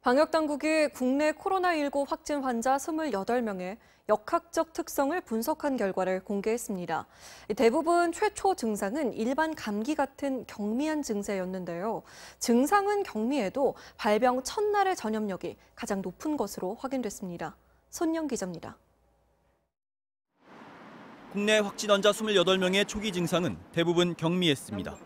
방역당국이 국내 코로나19 확진 환자 28명의 역학적 특성을 분석한 결과를 공개했습니다. 대부분 최초 증상은 일반 감기 같은 경미한 증세였는데요. 증상은 경미해도 발병 첫날의 전염력이 가장 높은 것으로 확인됐습니다. 손영 기자입니다. 국내 확진 환자 28명의 초기 증상은 대부분 경미했습니다.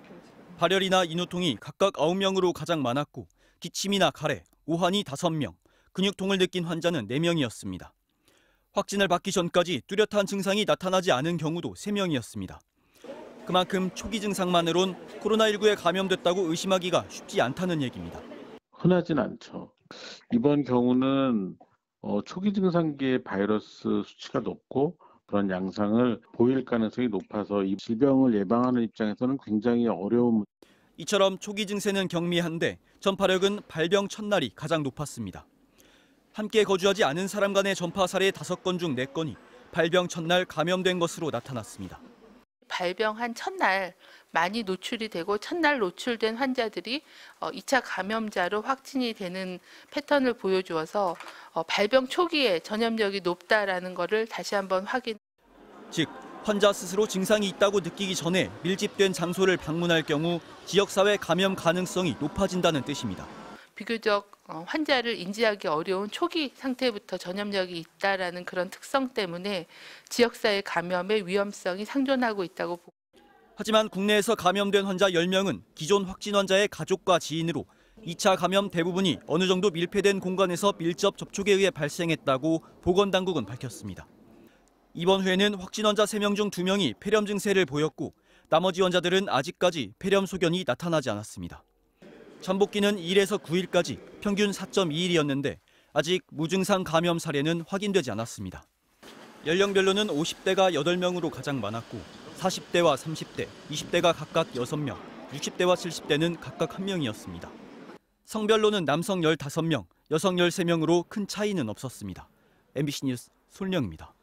발열이나 인후통이 각각 9명으로 가장 많았고 기침이나 가래, 오한이 5명, 근육통을 느낀 환자는 4명이었습니다. 확진을 받기 전까지 뚜렷한 증상이 나타나지 않은 경우도 3명이었습니다. 그만큼 초기 증상만으론 코로나19에 감염됐다고 의심하기가 쉽지 않다는 얘기입니다. 흔하진 않죠. 이번 경우는 초기 증상기의 바이러스 수치가 높고 그런 양상을 보일 가능성이 높아서 이 질병을 예방하는 입장에서는 굉장히 어려운. 이처럼 초기 증세는 경미한데 전파력은 발병 첫날이 가장 높았습니다. 함께 거주하지 않은 사람 간의 전파 사례 5건 중 4건이 발병 첫날 감염된 것으로 나타났습니다. 발병한 첫날 많이 노출이 되고 첫날 노출된 환자들이 2차 감염자로 확진이 되는 패턴을 보여주어서 발병 초기에 전염력이 높다라는 것을 다시 한번 확인. 즉, 환자 스스로 증상이 있다고 느끼기 전에 밀집된 장소를 방문할 경우 지역사회 감염 가능성이 높아진다는 뜻입니다. 비교적 환자를 인지하기 어려운 초기 상태부터 전염력이 있다라는 그런 특성 때문에 지역사회 감염의 위험성이 상존하고 있다고 보고. 하지만 국내에서 감염된 환자 10명은 기존 확진 환자의 가족과 지인으로 2차 감염 대부분이 어느 정도 밀폐된 공간에서 밀접 접촉에 의해 발생했다고 보건당국은 밝혔습니다. 이번 회에는 확진 환자 3명 중 2명이 폐렴 증세를 보였고 나머지 환자들은 아직까지 폐렴 소견이 나타나지 않았습니다. 잠복기는 1에서 9일까지 평균 4.2일이었는데 아직 무증상 감염 사례는 확인되지 않았습니다. 연령별로는 50대가 8명으로 가장 많았고 40대와 30대, 20대가 각각 6명, 60대와 70대는 각각 1명이었습니다. 성별로는 남성 15명, 여성 13명으로 큰 차이는 없었습니다. MBC 뉴스 손령입니다.